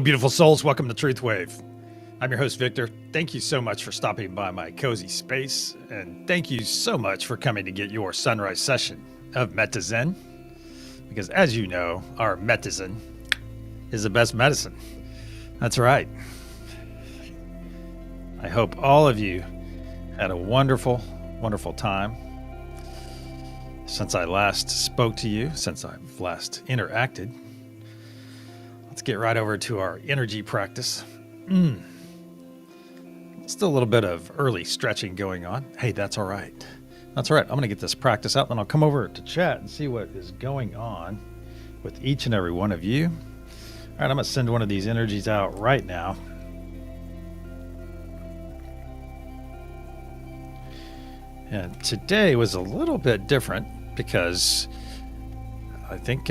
Beautiful souls, welcome to TruthWave. I'm your host, Victor. Thank you so much for stopping by my cozy space, and thank you so much for coming to get your sunrise session of Metta Zen, because as you know, our Metta Zen is the best medicine. That's right. I hope all of you had a wonderful, wonderful time since I last spoke to you, since I've last interacted. Let's get right over to our energy practice. Still a little bit of early stretching going on. Hey, that's all right. That's all right. I'm going to get this practice out, then I'll come over to chat and see what is going on with each and every one of you. All right, I'm going to send one of these energies out right now. And today was a little bit different because I think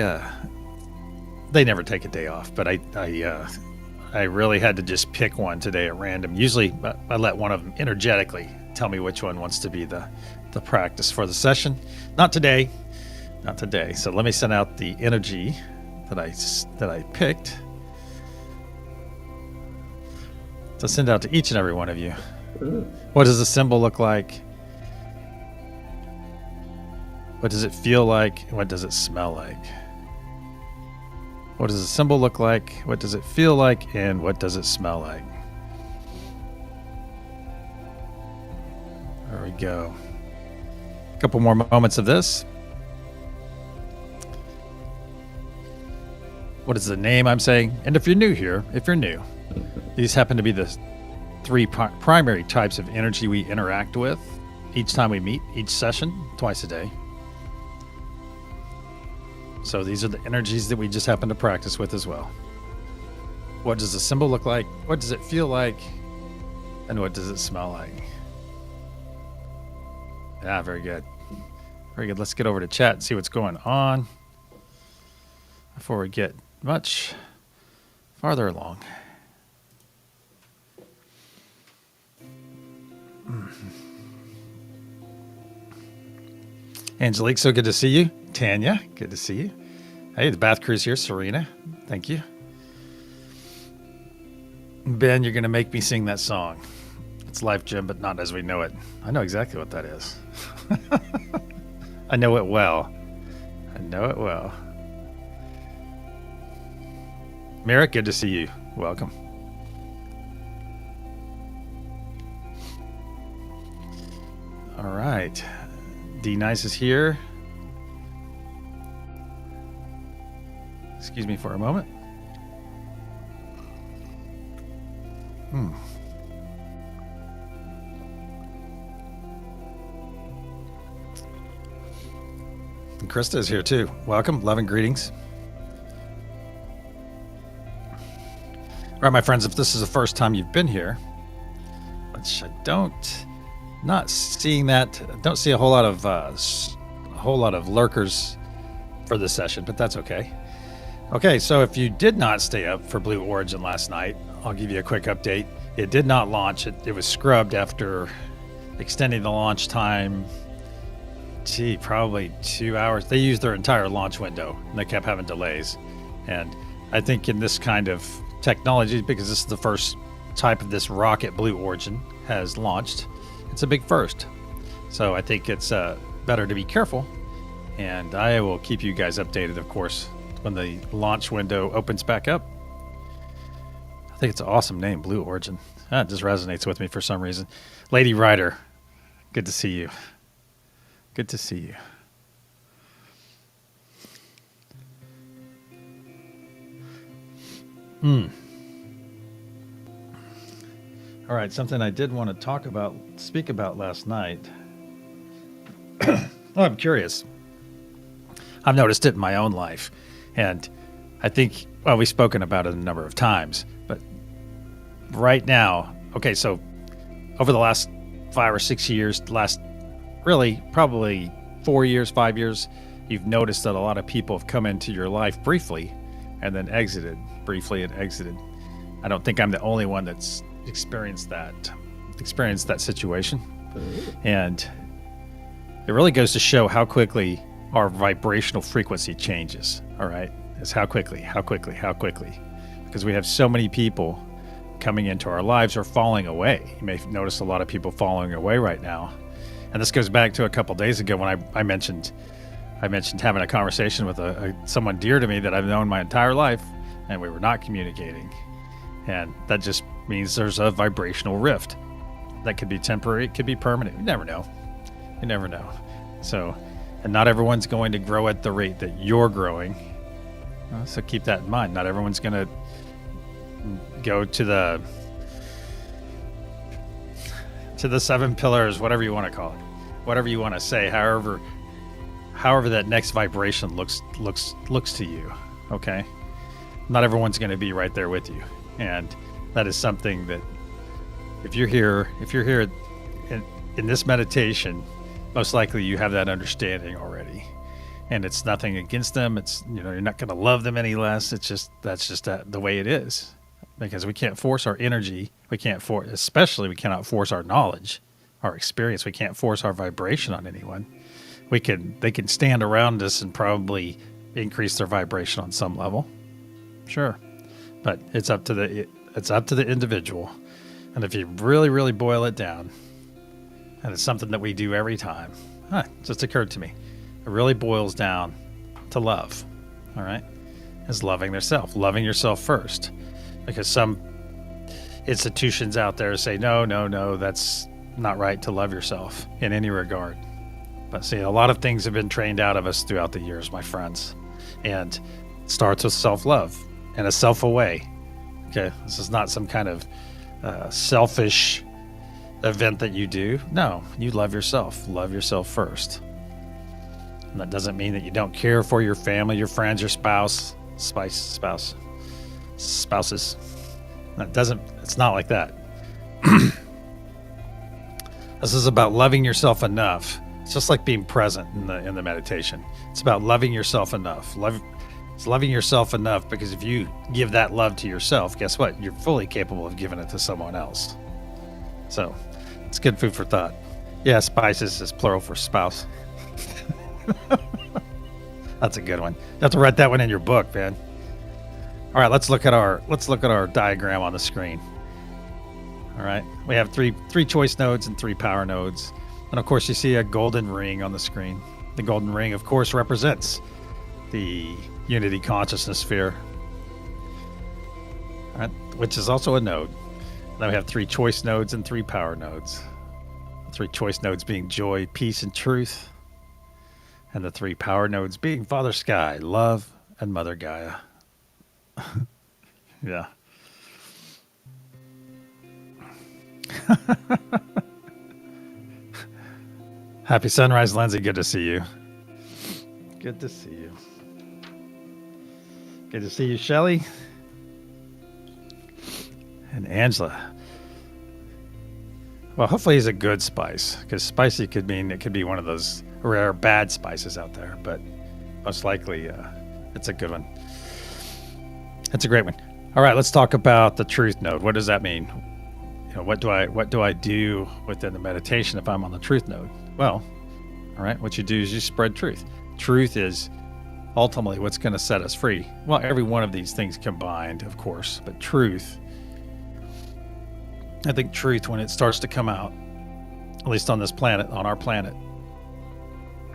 they never take a day off, but I really had to just pick one today at random. Usually I let one of them energetically tell me which one wants to be the practice for the session. Not today. So let me send out the energy that I picked to send out to each and every one of you. What does the symbol look like? What does it feel like? What does it smell like? What does the symbol look like? What does it feel like? And what does it smell like? There we go. A couple more moments of this. What is the name I'm saying? And if you're new here, these happen to be the three primary types of energy we interact with each time we meet, each session, twice a day. So these are the energies that we just happen to practice with as well. What does the symbol look like? What does it feel like? And what does it smell like? Yeah, very good. Very good. Let's get over to chat and see what's going on before we get much farther along. Angelique, so good to see you. Tanya, good to see you. Hey, the bath crew's here. Serena, thank you. Ben, you're going to make me sing that song. It's Life Gym, but not as we know it. I know exactly what that is. I know it well. Merrick, good to see you. Welcome. All right. D Nice is here. Excuse me for a moment. And Krista is here too. Welcome, love and greetings. All right, my friends, if this is the first time you've been here, which I don't see a whole lot of lurkers for this session, but that's okay. Okay, so if you did not stay up for Blue Origin last night, I'll give you a quick update. It did not launch. It was scrubbed after extending the launch time, probably 2 hours. They used their entire launch window, and they kept having delays. And I think in this kind of technology, because this is the first type of this rocket Blue Origin has launched, it's a big first. So I think it's better to be careful, and I will keep you guys updated, of course, when the launch window opens back up. I think it's an awesome name, Blue Origin. It just resonates with me for some reason. Lady Ryder, good to see you. Good to see you. All right, something I did want to speak about last night. I'm curious. I've noticed it in my own life. And I think, we've spoken about it a number of times, but right now, okay, so over the last 5 or 6 years, probably 4 years, 5 years, you've noticed that a lot of people have come into your life briefly and then exited briefly and exited. I don't think I'm the only one that's experienced that situation. And it really goes to show how quickly our vibrational frequency changes. All right. It's how quickly. because we have so many people coming into our lives or falling away. You may notice a lot of people falling away right now. And this goes back to a couple days ago when I mentioned having a conversation with someone dear to me that I've known my entire life, and we were not communicating. And that just means there's a vibrational rift. That could be temporary, it could be permanent. You never know. You never know. So, and not everyone's going to grow at the rate that you're growing. So keep that in mind. Not everyone's going to go to the 7 pillars, whatever you want to call it, whatever you want to say, however that next vibration looks to you. Okay. Not everyone's going to be right there with you. And that is something that if you're here in this meditation, most likely you have that understanding already. And it's nothing against them. It's, you're not going to love them any less. It's just, that's just the way it is, because we can't force our energy. We cannot force our knowledge, our experience. We can't force our vibration on anyone. They can stand around us and probably increase their vibration on some level. Sure. But it's up to the individual. And if you really, really boil it down, and it's something that we do every time, it just occurred to me. It really boils down to love, all right? Is loving yourself first. Because some institutions out there say, no, that's not right to love yourself in any regard. But see, a lot of things have been trained out of us throughout the years, my friends. And it starts with self-love and a self-away. Okay, this is not some kind of selfish event that you do. No, you love yourself. Love yourself first. And that doesn't mean that you don't care for your family, your friends, your spouses. It's not like that. This is about loving yourself enough. It's just like being present in the meditation. It's about loving yourself enough. It's loving yourself enough, because if you give that love to yourself, guess what? You're fully capable of giving it to someone else. So it's good food for thought. Yeah, spices is plural for spouse. That's a good one. You have to write that one in your book, man. All right, let's look at our diagram on the screen. All right, we have three choice nodes and 3 power nodes, and of course you see a golden ring on the screen. The golden ring, of course, represents the unity consciousness sphere, all right, which is also a node. Then we have 3 choice nodes and 3 power nodes. 3 choice nodes being joy, peace, and truth. And the 3 power nodes being Father Sky, love, and Mother Gaia. Yeah. Happy sunrise, Lindsay. Good to see you. Good to see you. Good to see you, Shelly. And Angela. Well, hopefully he's a good spice, because spicy could mean it could be one of those rare bad spices out there, but most likely it's a good one. It's a great one. All right, let's talk about the truth node. What does that mean? What do I do within the meditation if I'm on the truth node? Well, all right, what you do is you spread truth. Truth is ultimately what's going to set us free. Well, every one of these things combined, of course, but truth, I think truth, when it starts to come out, at least on this planet, on our planet,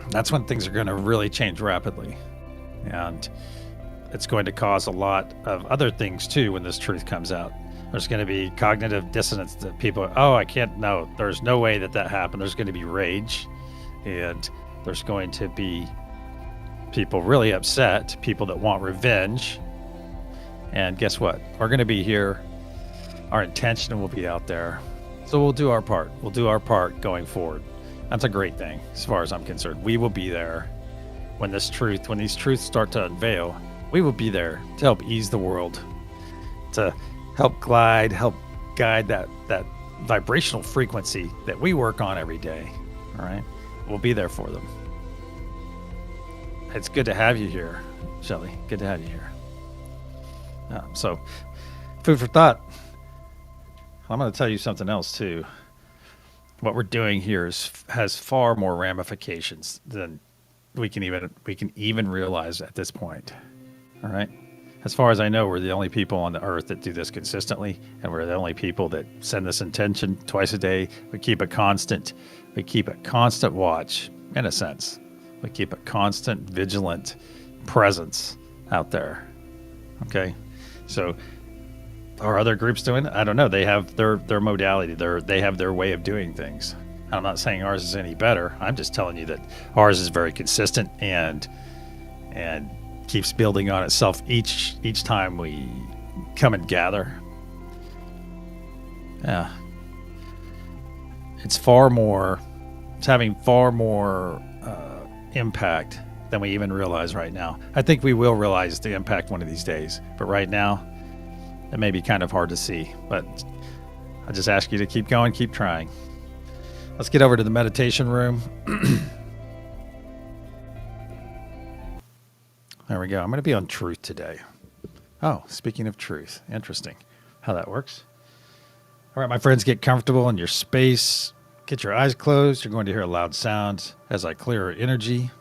that's when things are going to really change rapidly. And it's going to cause a lot of other things too when this truth comes out. There's going to be cognitive dissonance that people, there's no way that happened. There's going to be rage, and there's going to be people really upset, people that want revenge. And guess what? We're going to be here. Our intention will be out there. So we'll do our part. We'll do our part going forward. That's a great thing as far as I'm concerned. We will be there when these truths start to unveil. We will be there to help ease the world, to help guide that vibrational frequency that we work on every day. All right. We'll be there for them. It's good to have you here, Shelly. Good to have you here. So food for thought. I'm going to tell you something else too. What we're doing here has far more ramifications than we can even realize at this point. All right. As far as I know, we're the only people on the earth that do this consistently, and we're the only people that send this intention twice a day. We keep a constant watch, in a sense. We keep a constant, vigilant presence out there. Okay? So, are other groups doing it? I don't know. They have their modality. They have their way of doing things. I'm not saying ours is any better. I'm just telling you that ours is very consistent and keeps building on itself each time we come and gather. Yeah. It's having far more impact than we even realize right now. I think we will realize the impact one of these days, but right now it may be kind of hard to see. But I just ask you to keep going, keep trying. Let's get over to the meditation room. There we go. I'm going to be on truth today. Oh, speaking of truth, interesting how that works. All right, my friends, get comfortable in your space. Get your eyes closed. You're going to hear a loud sound as I clear our energy.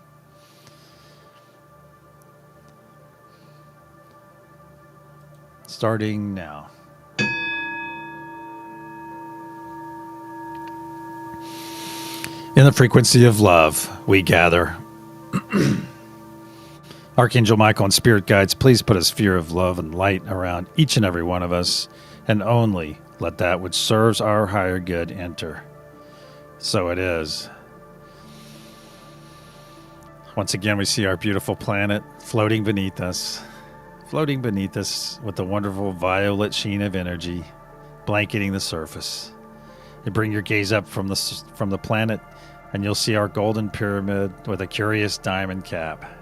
Starting now. In the frequency of love, we gather. Archangel Michael and Spirit Guides, please put a sphere of love and light around each and every one of us, and only let that which serves our higher good enter. So it is. Once again, we see our beautiful planet floating beneath us with the wonderful violet sheen of energy blanketing the surface. You bring your gaze up from the planet, and you'll see our golden pyramid with a curious diamond cap.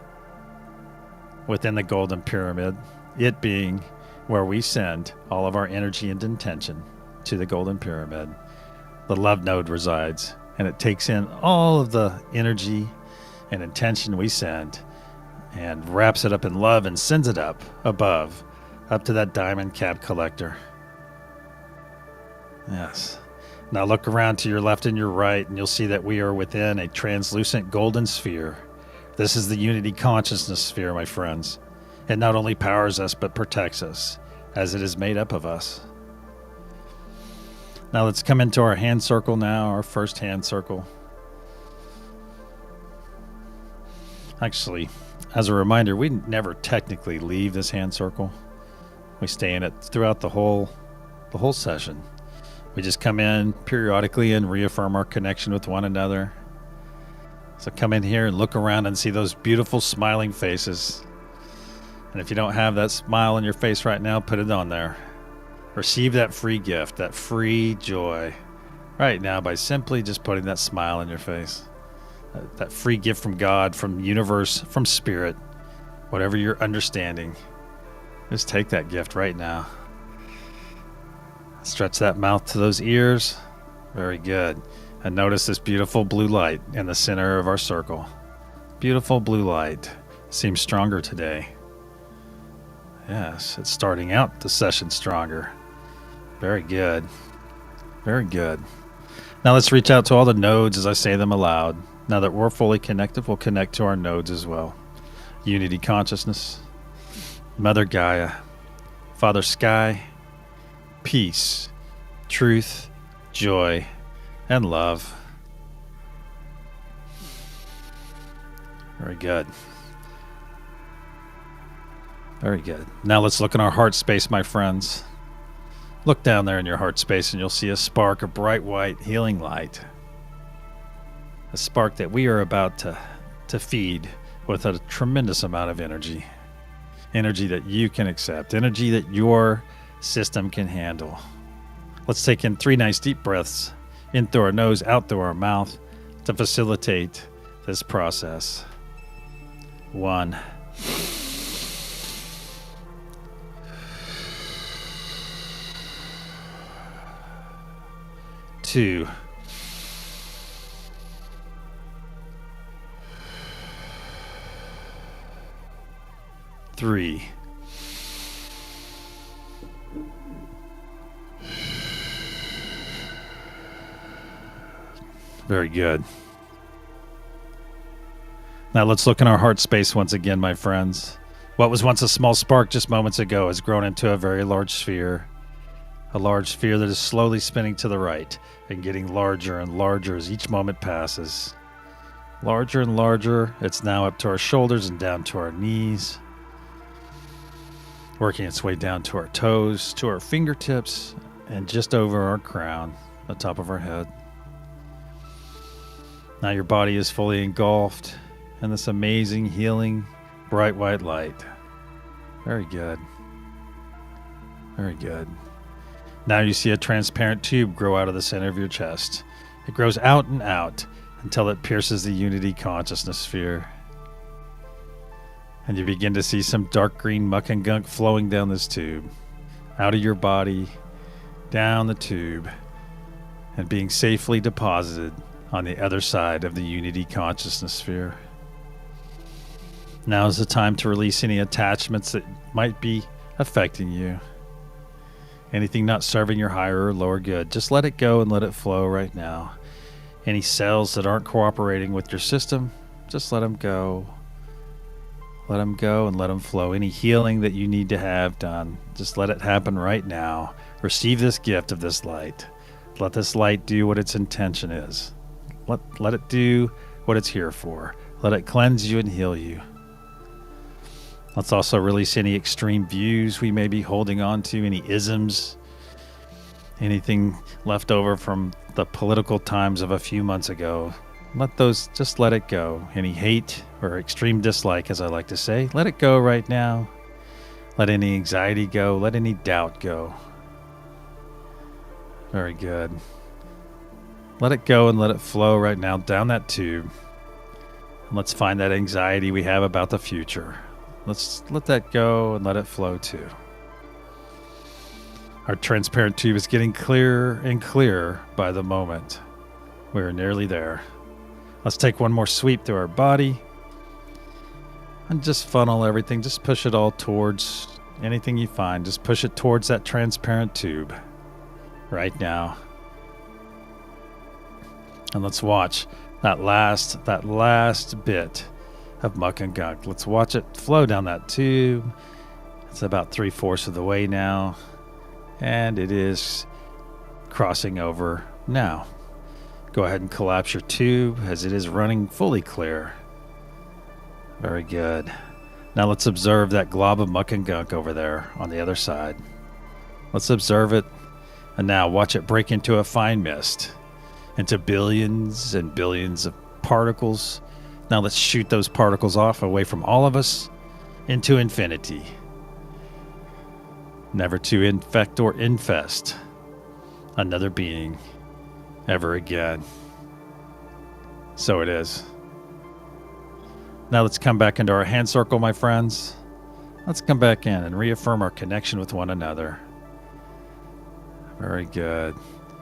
Within the golden pyramid, it being where we send all of our energy and intention to the golden pyramid, the love node resides, and it takes in all of the energy and intention we send and wraps it up in love and sends it up above, up to that diamond cap collector. Yes. Now look around to your left and your right, and you'll see that we are within a translucent golden sphere. This is the unity consciousness sphere, my friends. It not only powers us, but protects us, as it is made up of us. Now let's come into our hand circle now, our first hand circle. Actually, as a reminder, we never technically leave this hand circle. We stay in it throughout the whole session. We just come in periodically and reaffirm our connection with one another. So come in here and look around and see those beautiful smiling faces. And if you don't have that smile on your face right now, put it on there. Receive that free gift, that free joy right now by simply just putting that smile on your face. That free gift from God, from the universe, from spirit, whatever you're understanding. Just take that gift right now. Stretch that mouth to those ears. Very good. And notice this beautiful blue light in the center of our circle. Beautiful blue light. Seems stronger today. Yes, it's starting out the session stronger. Very good. Very good. Now let's reach out to all the nodes as I say them aloud. Now that we're fully connected, we'll connect to our nodes as well. Unity consciousness, Mother Gaia, Father Sky, peace, truth, joy, and love. Very good. Very good. Now let's look in our heart space, my friends. Look down there in your heart space and you'll see a spark of bright white healing light. A spark that we are about to feed with a tremendous amount of energy. Energy that you can accept. Energy that your system can handle. Let's take in 3 nice deep breaths. In through our nose, out through our mouth to facilitate this process. 1. 2. 3. Very good. Now let's look in our heart space once again, my friends. What was once a small spark just moments ago has grown into a very large sphere. A large sphere that is slowly spinning to the right and getting larger and larger as each moment passes. Larger and larger, it's now up to our shoulders and down to our knees. Working its way down to our toes, to our fingertips, and just over our crown, the top of our head. Now your body is fully engulfed in this amazing, healing, bright white light. Very good. Very good. Now you see a transparent tube grow out of the center of your chest. It grows out and out until it pierces the unity consciousness sphere. And you begin to see some dark green muck and gunk flowing down this tube, out of your body, down the tube, and being safely deposited on the other side of the unity consciousness sphere. Now is the time to release any attachments that might be affecting you. Anything not serving your higher or lower good, just let it go and let it flow right now. Any cells that aren't cooperating with your system, just let them go. Let them go and let them flow. Any healing that you need to have done, just let it happen right now. Receive this gift of this light. Let this light do what its intention is. Let it do what it's here for. Let it cleanse you and heal you. Let's also release any extreme views we may be holding on to, any isms, anything left over from the political times of a few months ago. Just let it go. Any hate or extreme dislike, as I like to say, let it go right now. Let any anxiety go. Let any doubt go. Very good. Let it go and let it flow right now down that tube. And let's find that anxiety we have about the future. Let's let that go and let it flow too. Our transparent tube is getting clearer and clearer by the moment. We're nearly there. Let's take one more sweep through our body and just funnel everything. Just push it all towards anything you find. Just push it towards that transparent tube right now. And let's watch that last bit of muck and gunk. Let's watch it flow down that tube. It's about 3/4 of the way now, and it is crossing over now. Go ahead and collapse your tube as it is running fully clear. Very good. Now let's observe that glob of muck and gunk over there on the other side. Let's observe it, and now watch it break into a fine mist, into billions and billions of particles. Now let's shoot those particles off away from all of us into infinity. Never to infect or infest another being ever again. So it is. Now let's come back into our hand circle, my friends. Let's come back in and reaffirm our connection with one another. Very good.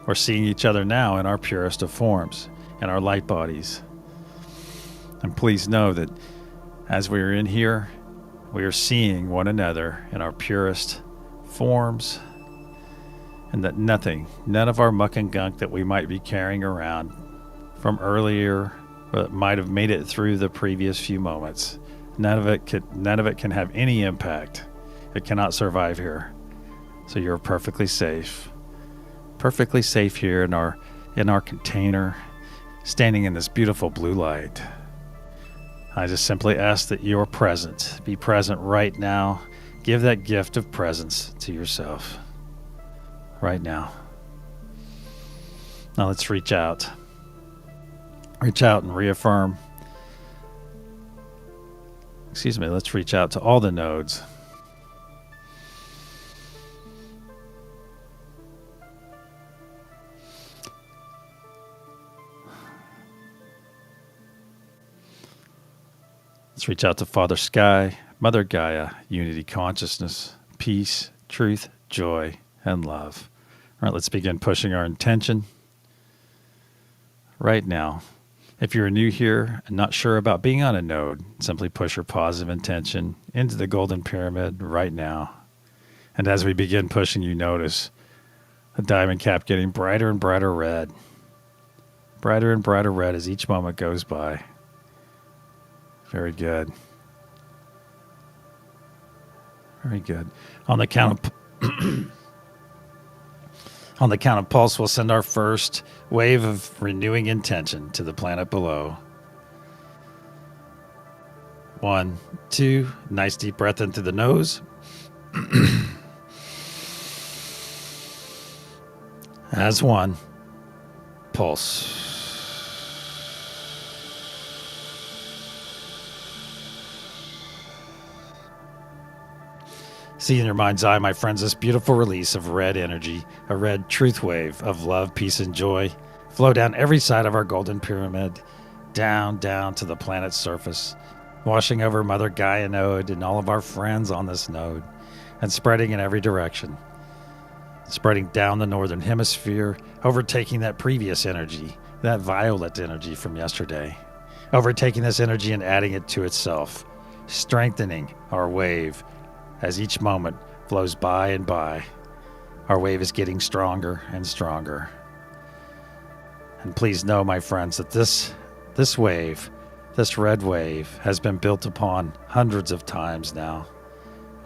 We're seeing each other now in our purest of forms, in our light bodies. And please know that as we are in here, we are seeing one another in our purest forms, and that none of our muck and gunk that we might be carrying around from earlier that might have made it through the previous few moments, none of it can have any impact. It cannot survive here. So you're perfectly safe here in our container, standing in this beautiful blue light. I just simply ask that you're present. Be present right now. Give that gift of presence to yourself right now. Now let's reach out. Reach out and reaffirm. Let's reach out to all the nodes. Let's reach out to Father Sky, Mother Gaia, Unity Consciousness, Peace, Truth, Joy, and Love. All right, let's begin pushing our intention right now. If you're new here and not sure about being on a node, simply push your positive intention into the golden pyramid right now. And as we begin pushing, you notice the diamond cap getting brighter and brighter red. Brighter and brighter red as each moment goes by. Very good. Very good. On the count of pulse, we'll send our first wave of renewing intention to the planet below. 1, 2, nice deep breath in through the nose. As 1, pulse. See in your mind's eye, my friends, this beautiful release of red energy, a red truth wave of love, peace, and joy, flow down every side of our golden pyramid, down to the planet's surface, washing over Mother Gaia node and all of our friends on this node, and spreading in every direction, spreading down the northern hemisphere, overtaking that previous energy, that violet energy from yesterday, overtaking this energy and adding it to itself, strengthening our wave. As each moment flows by and by, our wave is getting stronger and stronger. And please know, my friends, that this wave, this red wave, has been built upon hundreds of times now.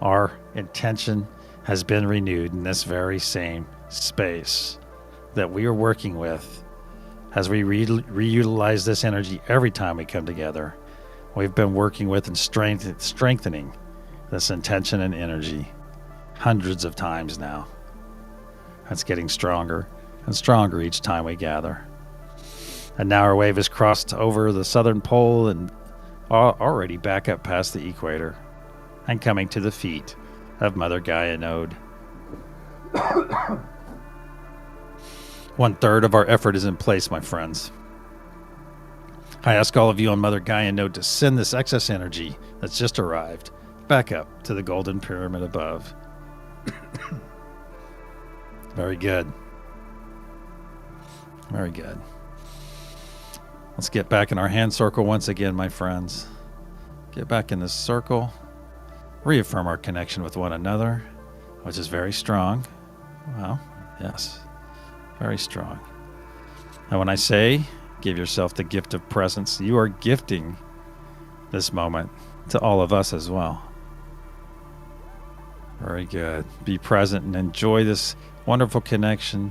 Our intention has been renewed in this very same space that we are working with. As we reutilize this energy every time we come together, we've been working with and strengthening this intention and energy hundreds of times now. It's getting stronger and stronger each time we gather. And now our wave has crossed over the southern pole and already back up past the equator and coming to the feet of Mother Gaia node. 1/3 of our effort is in place, my friends. I ask all of you on Mother Gaia node to send this excess energy that's just arrived back up to the golden pyramid above. Very good. Very good. Let's get back in our hand circle once again, my friends. Get back in this circle. Reaffirm our connection with one another, which is very strong. Well, yes, very strong. And when I say give yourself the gift of presence, you are gifting this moment to all of us as well. Very good. Be present and enjoy this wonderful connection,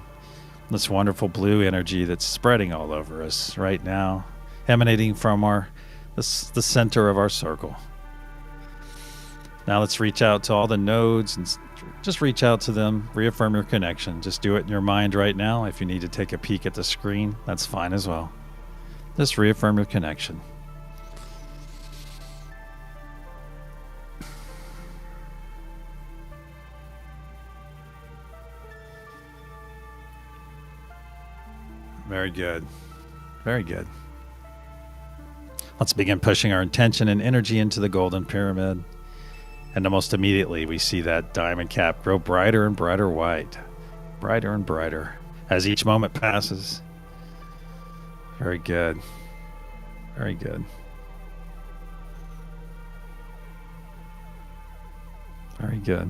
this wonderful blue energy that's spreading all over us right now, emanating from the center of our circle. Now let's reach out to all the nodes and just reach out to them, reaffirm your connection. Just do it in your mind right now. If you need to take a peek at the screen, that's fine as well. Just reaffirm your connection. Very good. Very good. Let's begin pushing our intention and energy into the golden pyramid. And almost immediately we see that diamond cap grow brighter and brighter white. Brighter and brighter as each moment passes. Very good. Very good. Very good.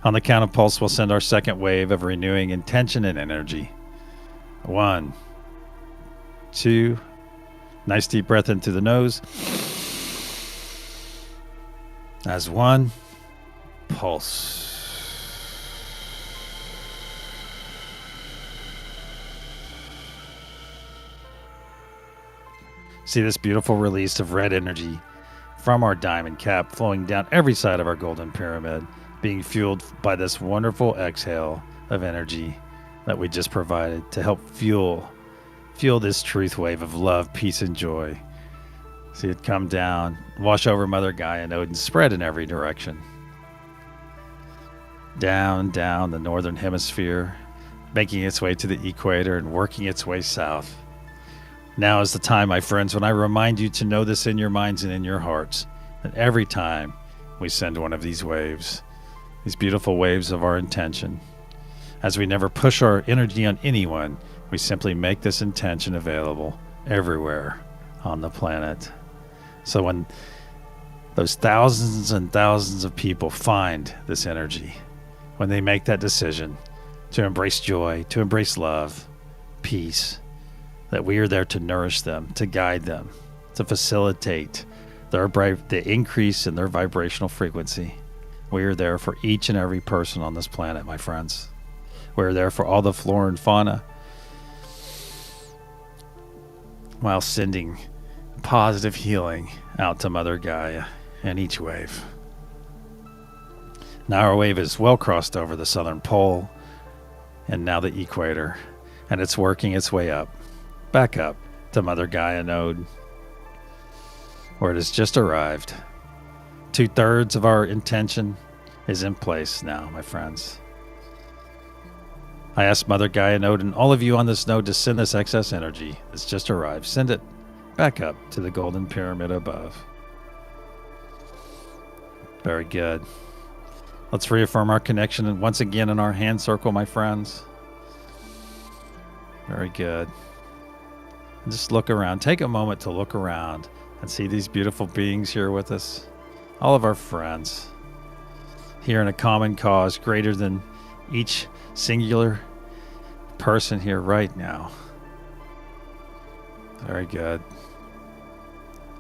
On the count of pulse, we'll send our second wave of renewing intention and energy. 1, 2, nice deep breath in through the nose. As 1, pulse. See this beautiful release of red energy from our diamond cap flowing down every side of our golden pyramid, being fueled by this wonderful exhale of energy that we just provided to help fuel this truth wave of love, peace, and joy. See it come down, wash over Mother Gaia node, and spread in every direction. Down the northern hemisphere, making its way to the equator and working its way south. Now is the time, my friends, when I remind you to know this in your minds and in your hearts, that every time we send one of these waves, these beautiful waves of our intention, as we never push our energy on anyone, we simply make this intention available everywhere on the planet. So when those thousands and thousands of people find this energy, when they make that decision to embrace joy, to embrace love, peace, that we are there to nourish them, to guide them, to facilitate the increase in their vibrational frequency. We are there for each and every person on this planet, my friends. We're there for all the flora and fauna, while sending positive healing out to Mother Gaia and each wave. Now our wave is well crossed over the southern pole and now the equator, and it's working its way up, back up to Mother Gaia node, where it has just arrived. 2/3 of our intention is in place now, my friends. I ask Mother Gaia node and all of you on this node to send this excess energy that's just arrived. Send it back up to the golden pyramid above. Very good. Let's reaffirm our connection once again in our hand circle, my friends. Very good. Just look around. Take a moment to look around and see these beautiful beings here with us. All of our friends here in a common cause greater than each singular person here right now. Very good.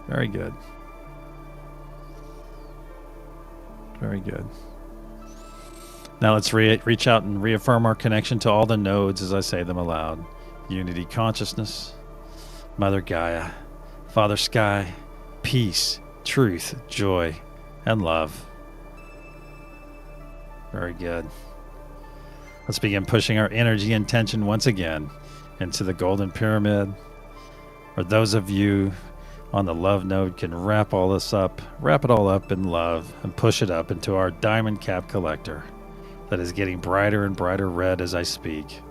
Very good. Very good. Now let's reach out and reaffirm our connection to all the nodes as I say them aloud. Unity consciousness, Mother Gaia, Father Sky, peace, truth, joy, and love. Very good. Let's begin pushing our energy and tension once again into the golden pyramid. For those of you on the love node can wrap it all up in love and push it up into our diamond cap collector that is getting brighter and brighter red as I speak.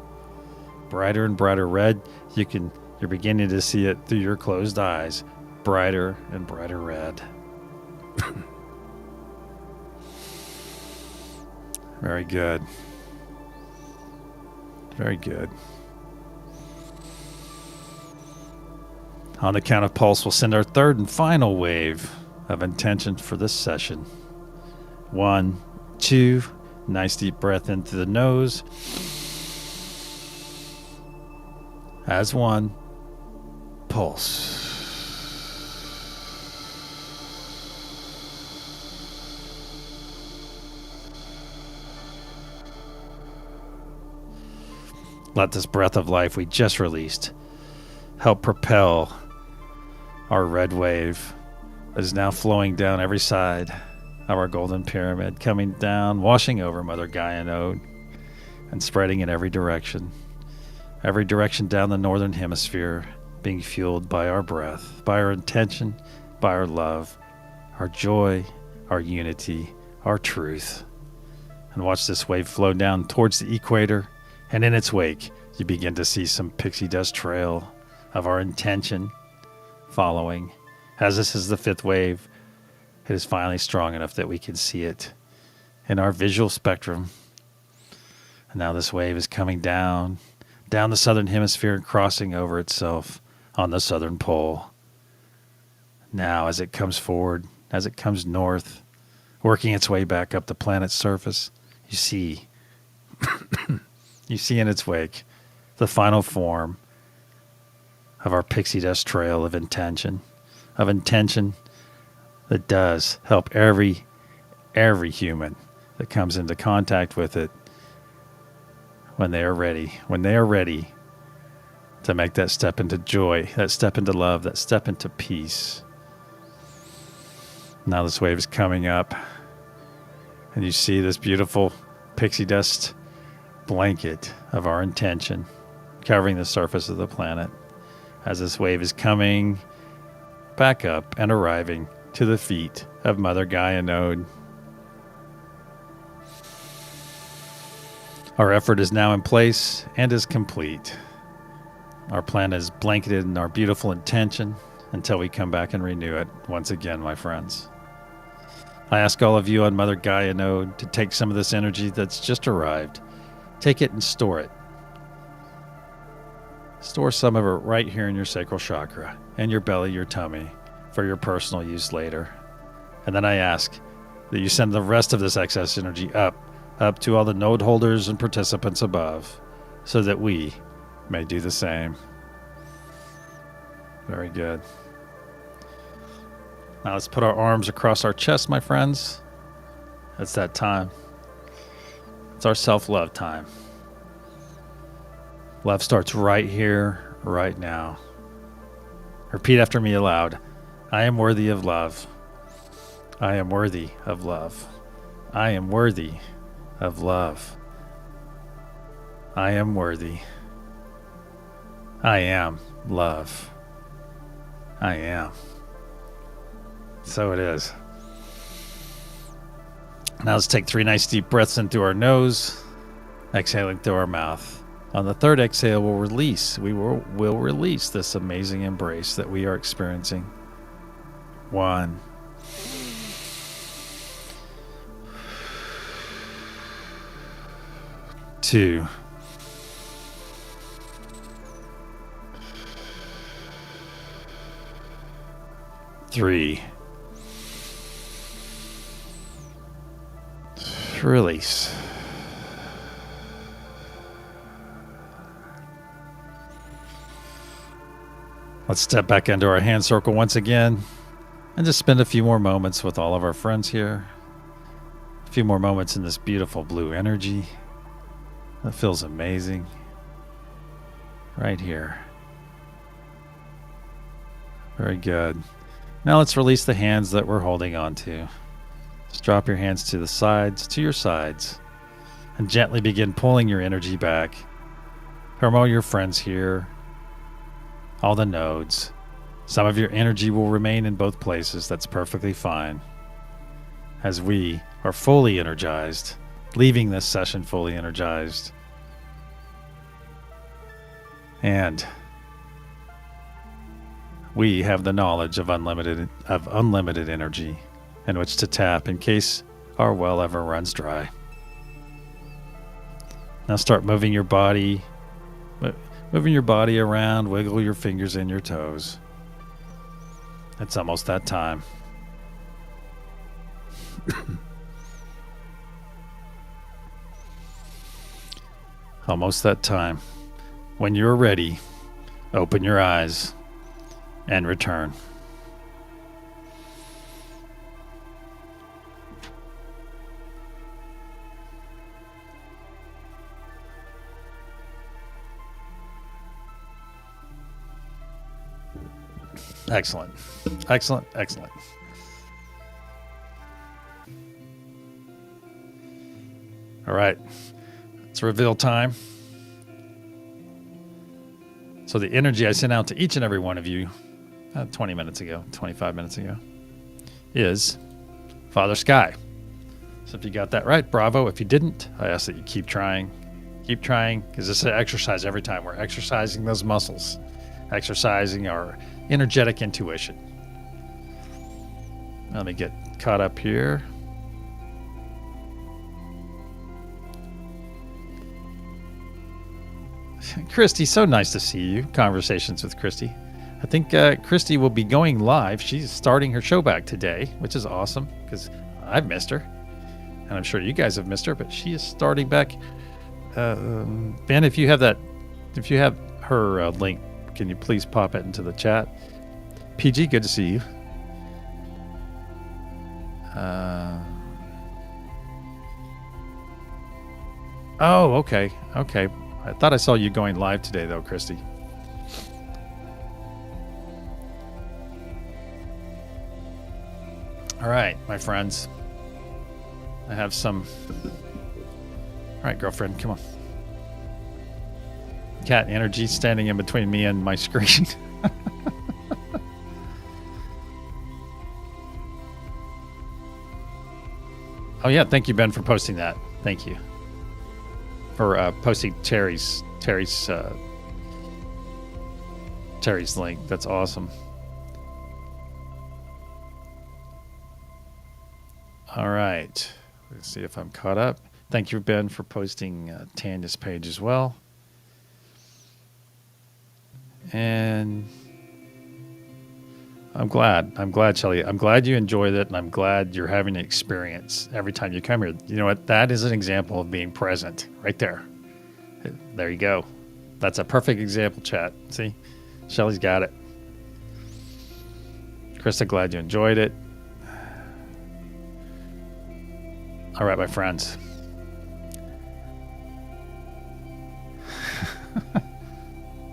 Brighter and brighter red. You're beginning to see it through your closed eyes. Brighter and brighter red. Very good. Very good. On the count of pulse, we'll send our third and final wave of intention for this session. 1, 2, nice deep breath into the nose. As one, pulse. Let this breath of life we just released help propel our red wave that is now flowing down every side of our golden pyramid, coming down, washing over Mother Gaia node, and spreading in every direction down the northern hemisphere, being fueled by our breath, by our intention, by our love, our joy, our unity, our truth. And watch this wave flow down towards the equator, and in its wake, you begin to see some pixie dust trail of our intention following. As this is the fifth wave, it is finally strong enough that we can see it in our visual spectrum. And now this wave is coming down the southern hemisphere and crossing over itself on the southern pole. Now as it comes forward, as it comes north, working its way back up the planet's surface, you see in its wake the final form of our pixie dust trail of intention that does help every human that comes into contact with it when they are ready to make that step into joy, that step into love, that step into peace. Now this wave is coming up, and you see this beautiful pixie dust blanket of our intention covering the surface of the planet as this wave is coming back up and arriving to the feet of Mother Gaia node. Our effort is now in place and is complete. Our plan is blanketed in our beautiful intention until we come back and renew it once again, my friends. I ask all of you on Mother Gaia node to take some of this energy that's just arrived. Take it and store it. Store some of it right here in your sacral chakra, and your belly, your tummy, for your personal use later. And then I ask that you send the rest of this excess energy up to all the node holders and participants above, so that we may do the same. Very good. Now let's put our arms across our chest, my friends, It's that time. It's our self-love time. Love starts right here, right now. Repeat after me aloud. I am worthy of love. I am worthy of love. I am worthy of love. I am worthy. I am love. I am. So it is. Now let's take 3 nice deep breaths in through our nose, exhaling through our mouth. On the third exhale, we'll release. We'll release this amazing embrace that we are experiencing. 1. 2. 3. Release. Let's step back into our hand circle once again and just spend a few more moments with all of our friends here. A few more moments in this beautiful blue energy. That feels amazing. Right here. Very good. Now let's release the hands that we're holding on to. Just drop your hands to the sides, to your sides, and gently begin pulling your energy back from all your friends here, all the nodes. Some of your energy will remain in both places. That's perfectly fine. As we are fully energized, leaving this session fully energized. And we have the knowledge of unlimited energy in which to tap in case our well ever runs dry. Now start moving your body around, wiggle your fingers and your toes. It's almost that time. Almost that time. When you're ready, open your eyes and return. Excellent. Excellent. Excellent. All right. It's reveal time. So the energy I sent out to each and every one of you 20 minutes ago, 25 minutes ago, is Father Sky. So if you got that right, bravo. If you didn't, I ask that you keep trying. Keep trying, because this is an exercise every time. We're exercising those muscles, exercising our energetic intuition. Let me get caught up here. Christy, so nice to see you. Conversations with Christy. I think Christy will be going live. She's starting her show back today, which is awesome because I've missed her. And I'm sure you guys have missed her, but she is starting back. Ben, if you have her link, can you please pop it into the chat? PG, good to see you. Oh, okay. Okay. I thought I saw you going live today, though, Christy. All right, my friends. I have some... All right, girlfriend, come on. Cat energy standing in between me and my screen. Oh, yeah, thank you, Ben, for posting that. Thank you. For posting Terry's link. That's awesome. All right. Let's see if I'm caught up. Thank you, Ben, for posting Tanya's page as well. And I'm glad, Shelley. I'm glad you enjoyed it, and I'm glad you're having an experience every time you come here. You know what? That is an example of being present right there. There you go. That's a perfect example, chat. See? Shelley's got it. Krista, glad you enjoyed it. All right, my friends.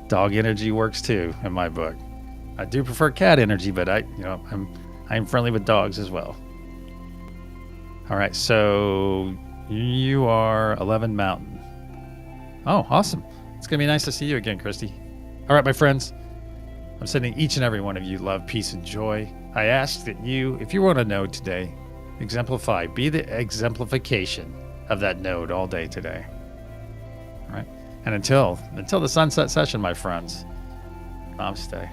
Dog energy works too in my book. I do prefer cat energy, but I'm friendly with dogs as well. All right, so you are 11 Mountain. Oh, awesome. It's going to be nice to see you again, Christy. All right, my friends. I'm sending each and every one of you love, peace, and joy. I ask that you, if you want to know today, exemplify, be the exemplification of that node all day today. All right? And until the sunset session, my friends, namaste.